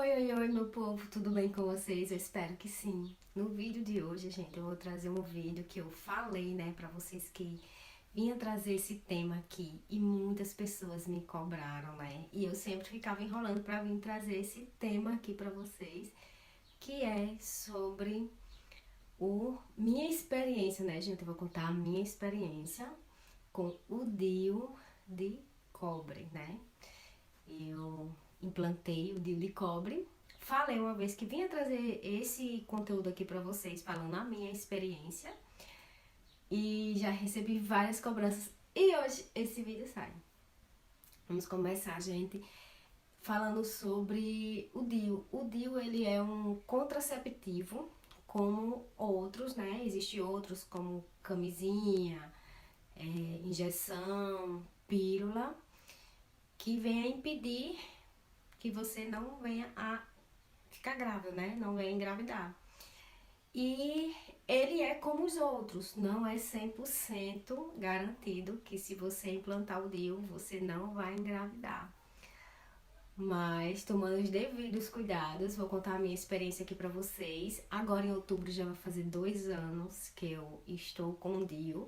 Oi, meu povo, tudo bem com vocês? Eu espero que sim. No vídeo de hoje, gente, eu vou trazer um vídeo que eu falei, né, pra vocês que vinha trazer esse tema aqui e muitas pessoas me cobraram, né? E eu sempre ficava enrolando pra vir trazer esse tema aqui pra vocês, que é sobre minha experiência, né, gente? Eu vou contar a minha experiência com o DIU de cobre, né? Eu implantei o DIU de cobre. Falei uma vez que vinha trazer esse conteúdo aqui pra vocês, falando a minha experiência. E já recebi várias cobranças. E hoje esse vídeo sai. Vamos começar, gente, falando sobre o DIU. O DIU, ele é um contraceptivo, como outros, né? Existem outros como camisinha, injeção, pílula, que vem a impedir que você não venha a ficar grávida, né? Não venha engravidar. E ele é como os outros, não é 100% garantido que se você implantar o DIU, você não vai engravidar. Mas tomando os devidos cuidados, vou contar a minha experiência aqui pra vocês. Agora em outubro já vai fazer 2 anos que eu estou com o DIU.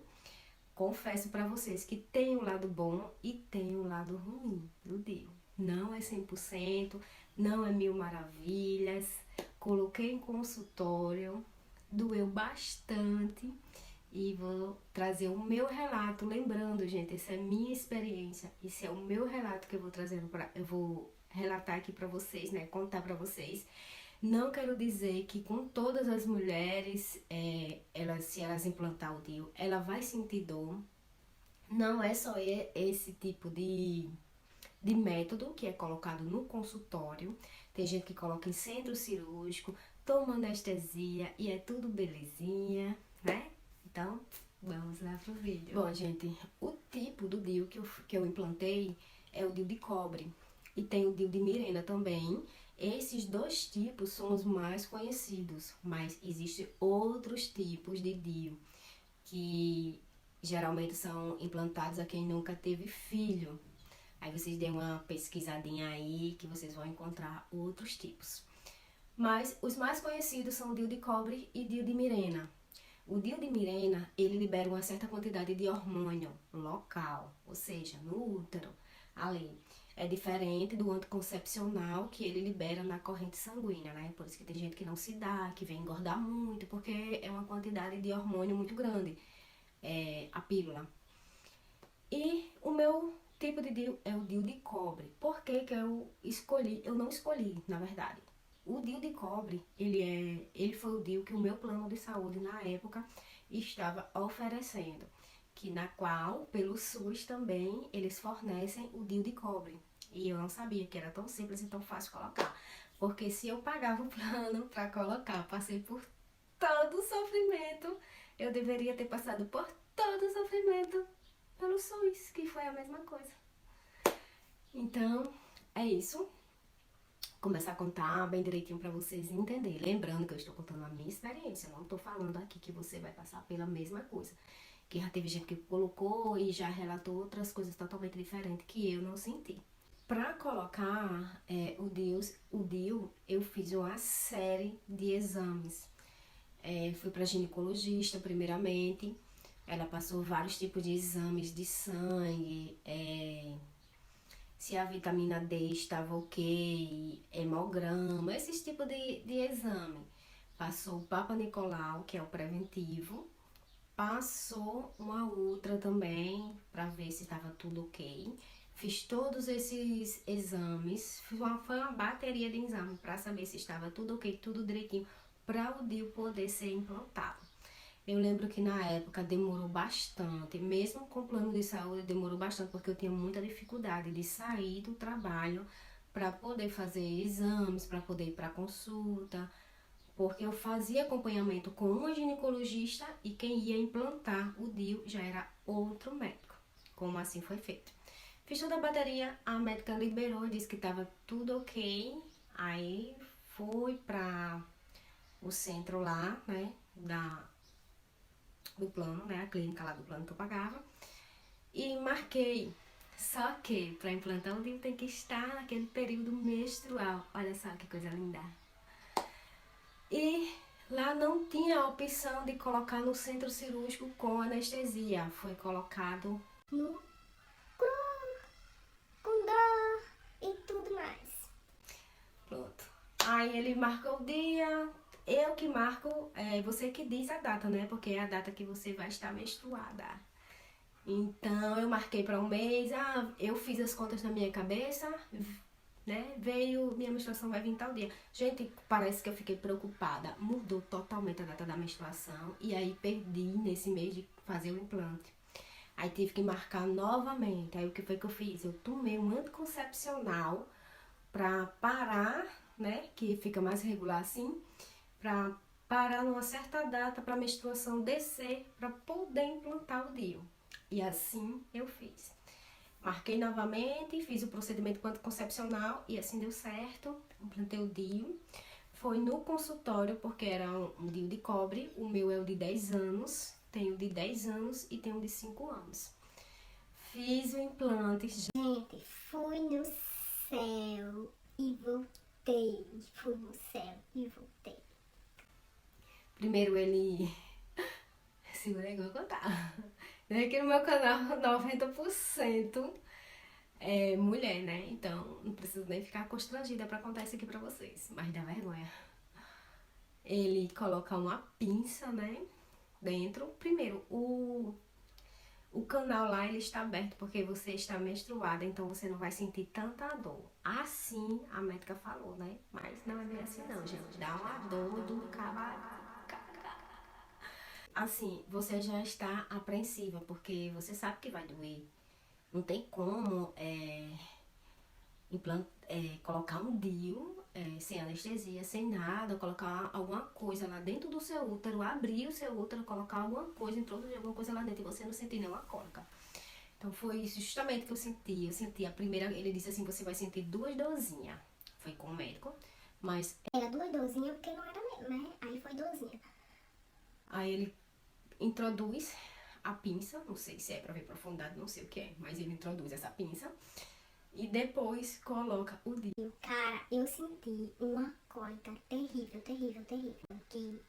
Confesso pra vocês que tem um lado bom e tem um lado ruim do DIU. Não é 100%, não é mil maravilhas. Coloquei em consultório, doeu bastante e vou trazer o meu relato. Lembrando, gente, essa é minha experiência, esse é o meu relato que eu vou trazendo eu vou relatar aqui pra vocês, né? Contar pra vocês. Não quero dizer que com todas as mulheres, se elas implantar o DIU, ela vai sentir dor. Não é só esse tipo de método que é colocado no consultório. Tem gente que coloca em centro cirúrgico, toma anestesia e é tudo belezinha, né? Então, vamos lá pro vídeo. Bom, gente, o tipo do DIU que eu implantei é o DIU de cobre. E tem o DIU de Mirena também. Esses 2 tipos são os mais conhecidos, mas existem outros tipos de DIU que geralmente são implantados a quem nunca teve filho. Aí vocês dêem uma pesquisadinha aí que vocês vão encontrar outros tipos. Mas os mais conhecidos são o DIU de cobre e DIU de Mirena. O DIU de Mirena, ele libera uma certa quantidade de hormônio local, ou seja, no útero, ali. É diferente do anticoncepcional que ele libera na corrente sanguínea, né? Por isso que tem gente que não se dá, que vem engordar muito, porque é uma quantidade de hormônio muito grande, a pílula. E o meu tipo de DIU é o DIU de cobre. Por que que eu escolhi? Eu não escolhi, na verdade. O DIU de cobre, ele foi o DIU que o meu plano de saúde na época estava oferecendo, que na qual, pelo SUS também, eles fornecem o DIU de cobre. E eu não sabia que era tão simples e tão fácil colocar. Porque se eu pagava o plano para colocar, passei por todo o sofrimento, eu deveria ter passado por todo o sofrimento pelo SUS, que foi a mesma coisa. Então, é isso. Começar a contar bem direitinho pra vocês entenderem. Lembrando que eu estou contando a minha experiência, não tô falando aqui que você vai passar pela mesma coisa. Que já teve gente que colocou e já relatou outras coisas totalmente diferentes que eu não senti. Pra colocar o DIU, eu fiz uma série de exames. Fui pra ginecologista primeiramente. Ela passou vários tipos de exames de sangue, se a vitamina D estava ok, hemograma, esses tipos de exame. Passou o Papa Nicolau, que é o preventivo. Passou uma outra também, para ver se estava tudo ok. Fiz todos esses exames, foi uma bateria de exame para saber se estava tudo ok, tudo direitinho, para o DIU poder ser implantado. Eu lembro que na época demorou bastante, mesmo com plano de saúde demorou bastante, porque eu tinha muita dificuldade de sair do trabalho para poder fazer exames, para poder ir para consulta, porque eu fazia acompanhamento com uma ginecologista e quem ia implantar o DIU já era outro médico. Como assim foi feito? Fiz toda a bateria, a médica liberou, disse que estava tudo ok, aí fui para o centro lá, né, do plano, né, a clínica lá do plano que eu pagava, e marquei. Só que para implantar o DIU tem que estar naquele período menstrual. Olha só que coisa linda. E lá não tinha a opção de colocar no centro cirúrgico com anestesia. Foi colocado no cru, com dor e tudo mais. Pronto. Aí ele marcou o dia. Eu que marco, você que diz a data, né? Porque é a data que você vai estar menstruada. Então eu marquei para um mês. Eu fiz as contas na minha cabeça, né? Minha menstruação vai vir tal dia. Gente, parece que eu fiquei preocupada. Mudou totalmente a data da menstruação. E aí perdi nesse mês de fazer o implante. Aí tive que marcar novamente. Aí o que foi que eu fiz? Eu tomei um anticoncepcional pra parar, né? Que fica mais regular assim. Pra parar numa certa data pra menstruação descer pra poder implantar o DIU. E assim eu fiz. Marquei novamente, fiz o procedimento anticoncepcional e assim deu certo. Implantei o DIU. Foi no consultório, porque era um DIU de cobre. O meu é o de 10 anos. Tem o de 10 anos e tem o de 5 anos. Fiz o implante. Gente, fui no céu e voltei. Fui no céu e voltei. Primeiro ele... Segura aí que eu vou contar. Aqui no meu canal, 90% é mulher, né? Então, não preciso nem ficar constrangida pra contar isso aqui pra vocês. Mas dá vergonha. Ele coloca uma pinça, né? Dentro. Primeiro, o canal lá, ele está aberto porque você está menstruada. Então, você não vai sentir tanta dor. Assim, a médica falou, né? Mas não é bem assim não, gente. Dá uma dor do cavalo. Assim, você já está apreensiva, porque você sabe que vai doer. Não tem como colocar um DIU sem anestesia, sem nada, colocar alguma coisa lá dentro do seu útero, abrir o seu útero, colocar alguma coisa, introduzir alguma coisa lá dentro e você não sentir nenhuma cólica. Então foi isso justamente que eu senti. Eu senti a primeira, ele disse assim, você vai sentir 2 dorzinhas. Foi com o médico, mas... Era 2 dorzinhas porque não era mesmo, né? Aí foi dorzinha. Aí ele introduz a pinça, não sei se é pra ver profundidade, não sei o que é, mas ele introduz essa pinça e depois coloca o DIU. Cara, eu senti uma cólica terrível, terrível, terrível. Que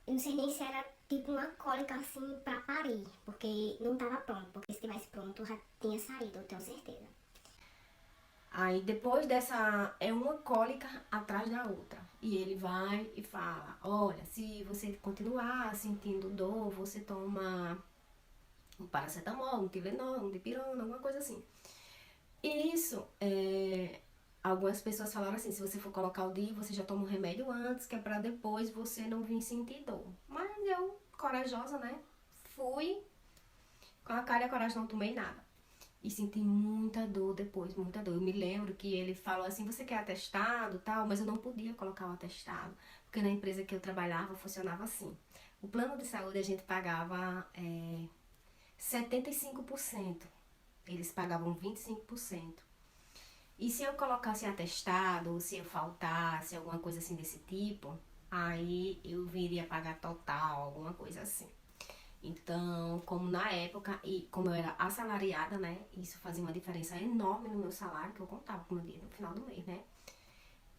eu não sei nem se era tipo uma cólica assim pra parir, porque não tava pronto, porque se tivesse pronto já tinha saído, eu tenho certeza. Aí depois dessa, é uma cólica atrás da outra. E ele vai e fala, olha, se você continuar sentindo dor, você toma um paracetamol, um Tilenol, um dipirona, alguma coisa assim. E isso, algumas pessoas falaram assim, se você for colocar o DIU, você já toma um remédio antes, que é pra depois você não vir sentir dor. Mas eu, corajosa, né, fui com a cara e a coragem, não tomei nada. E senti muita dor depois, muita dor. Eu me lembro que ele falou assim, você quer atestado, tal, mas eu não podia colocar o atestado, porque na empresa que eu trabalhava funcionava assim. O plano de saúde a gente pagava 75%, eles pagavam 25%. E se eu colocasse atestado, ou se eu faltasse, alguma coisa assim desse tipo, aí eu viria pagar total, alguma coisa assim. Então, como na época, e como eu era assalariada, né, isso fazia uma diferença enorme no meu salário, que eu contava com o meu dia no final do mês, né.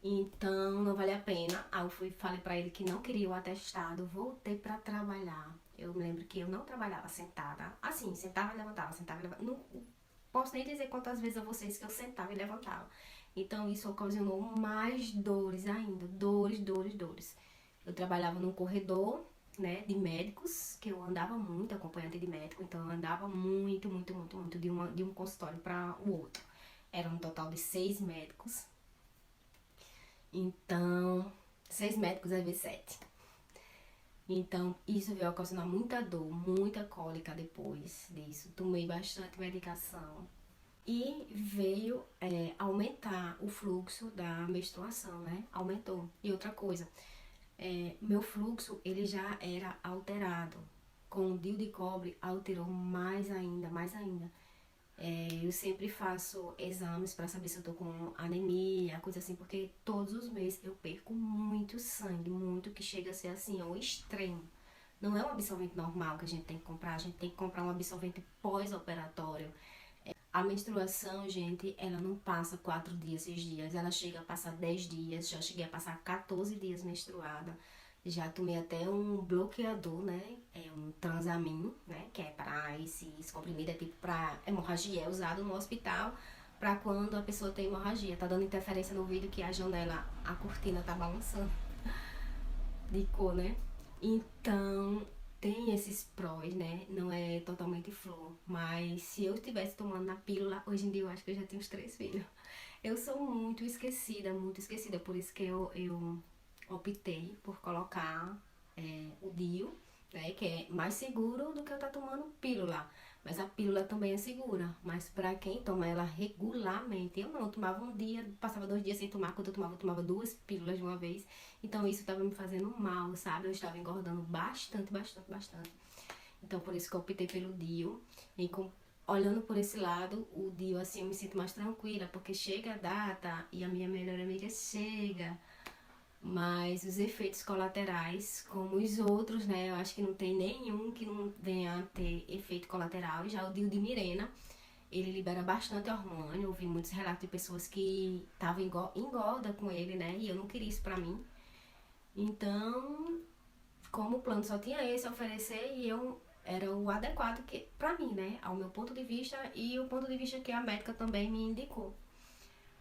Então, não valia a pena. Aí eu falei pra ele que não queria o atestado, voltei pra trabalhar. Eu me lembro que eu não trabalhava sentada, assim, sentava e levantava, sentava e levantava. Não posso nem dizer quantas vezes a vocês que eu sentava e levantava. Então, isso ocasionou mais dores ainda, dores, dores, dores. Eu trabalhava num corredor, né, de médicos, que eu andava muito, acompanhante de médico, então eu andava muito, muito, muito, muito de um consultório para o outro. Era um total de 6 médicos. Então, 6 médicos às vezes 7. Então, isso veio ocasionar muita dor, muita cólica depois disso. Tomei bastante medicação. E veio aumentar o fluxo da menstruação, né? Aumentou. E outra coisa, meu fluxo, ele já era alterado. Com o DIU de cobre, alterou mais ainda, mais ainda. Eu sempre faço exames para saber se eu tô com anemia, coisa assim, porque todos os meses eu perco muito sangue, muito, que chega a ser assim, ao extremo. Não é um absorvente normal que a gente tem que comprar, a gente tem que comprar um absorvente pós-operatório. A menstruação, gente, ela não passa 4 dias, 6 dias. Ela chega a passar 10 dias. Já cheguei a passar 14 dias menstruada. Já tomei até um bloqueador, né? É um Transamin, né? Que é para esse comprimido, é tipo para hemorragia. É usado no hospital para quando a pessoa tem hemorragia. Tá dando interferência no vídeo que a janela, a cortina tá balançando de cor, né? Então, tem esses prós, né? Não é totalmente flor. Mas se eu estivesse tomando na pílula, hoje em dia eu acho que eu já tenho uns 3 filhos. Eu sou muito esquecida, muito esquecida. Por isso que eu optei por colocar o DIU, né? Que é mais seguro do que eu estar tomando pílula. Mas a pílula também é segura. Mas pra quem toma ela regularmente, eu não, eu tomava um dia, passava 2 dias sem tomar. Quando eu tomava 2 pílulas de uma vez. Então isso estava me fazendo mal, sabe? Eu estava engordando bastante, bastante, bastante. Então por isso que eu optei pelo DIU. E olhando por esse lado, o DIU assim eu me sinto mais tranquila, porque chega a data e a minha melhor amiga chega. Mas os efeitos colaterais, como os outros, né? Eu acho que não tem nenhum que não venha a ter efeito colateral. Já o DIU de Mirena, ele libera bastante hormônio. Eu vi muitos relatos de pessoas que estavam engorda com ele, né? E eu não queria isso pra mim. Então, como o plano só tinha esse a oferecer, e eu era o adequado que, pra mim, né? Ao meu ponto de vista e o ponto de vista que a médica também me indicou.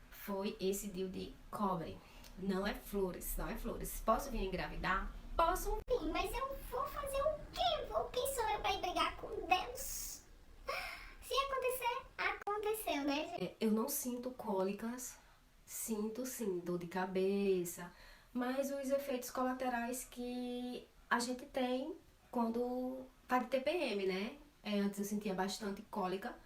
Foi esse DIU de cobre. Não é flores, não é flores. Posso vir engravidar? Posso. Sim, mas eu vou fazer o quê? Quem sou eu pra ir brigar com Deus? Se acontecer, aconteceu, né, gente? Eu não sinto cólicas, sinto sim dor de cabeça, mas os efeitos colaterais que a gente tem quando tá de TPM, né? Antes eu sentia bastante cólica,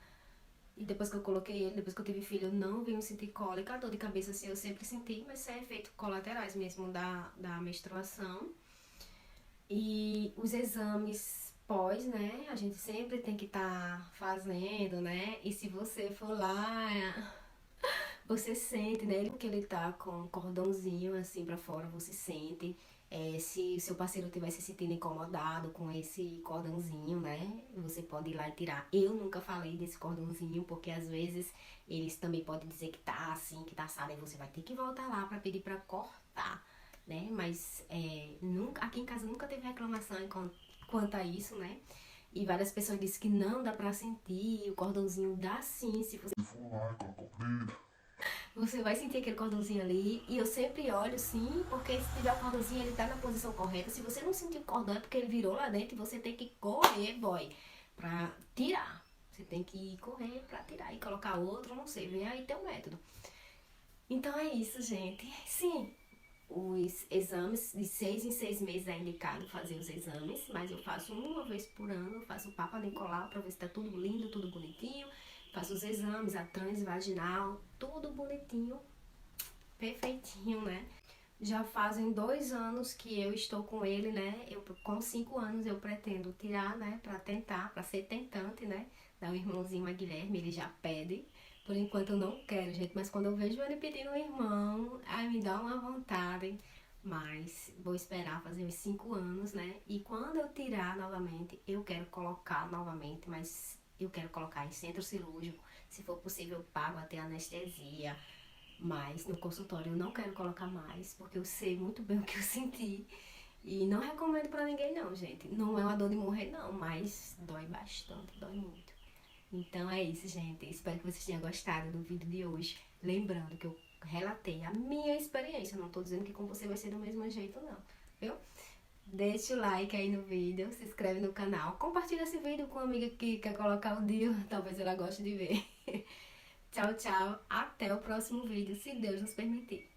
e depois que eu coloquei ele, depois que eu tive filho, eu não venho sentir cólica. Dor de cabeça assim eu sempre senti, mas são efeitos colaterais mesmo da menstruação. E os exames pós, né? A gente sempre tem que estar fazendo, né? E se você for lá, você sente, né? Que ele tá com um cordãozinho assim pra fora, você sente. Se o seu parceiro estiver se sentindo incomodado com esse cordãozinho, né? Você pode ir lá e tirar. Eu nunca falei desse cordãozinho, porque às vezes eles também podem dizer que tá assim, que tá assado, e você vai ter que voltar lá pra pedir pra cortar, né? Mas nunca, aqui em casa nunca teve reclamação quanto a isso, né? E várias pessoas dizem que não dá pra sentir, o cordãozinho dá sim, se você for lá e colocar o dedo. Você vai sentir aquele cordãozinho ali. E eu sempre olho sim, porque se tiver o cordãozinho, ele tá na posição correta. Se você não sentir o cordão, é porque ele virou lá dentro e você tem que correr, boy, pra tirar. Você tem que correr pra tirar e colocar outro, não sei, vem aí teu método. Então é isso, gente. Sim, os exames de 6 em 6 meses é indicado fazer os exames, mas eu faço uma vez por ano, eu faço o Papa Nicolau pra ver se tá tudo lindo, tudo bonitinho. Faço os exames, a transvaginal, tudo bonitinho, perfeitinho, né? Já fazem 2 anos que eu estou com ele, né? Com 5 anos eu pretendo tirar, né? Pra tentar, pra ser tentante, né? Dar um irmãozinho a Guilherme, ele já pede. Por enquanto eu não quero, gente, mas quando eu vejo ele pedindo um irmão, aí me dá uma vontade. Mas vou esperar fazer os 5 anos, né? E quando eu tirar novamente, eu quero colocar novamente, mas eu quero colocar em centro cirúrgico. Se for possível, eu pago até anestesia. Mas no consultório eu não quero colocar mais, porque eu sei muito bem o que eu senti. E não recomendo pra ninguém não, gente. Não é uma dor de morrer não, mas dói bastante, dói muito. Então é isso, gente. Espero que vocês tenham gostado do vídeo de hoje. Lembrando que eu relatei a minha experiência. Não tô dizendo que com você vai ser do mesmo jeito, não. Viu? Deixa o like aí no vídeo, se inscreve no canal. Compartilha esse vídeo com uma amiga que quer colocar o DIU. Talvez ela goste de ver. Tchau, tchau. Até o próximo vídeo, se Deus nos permitir.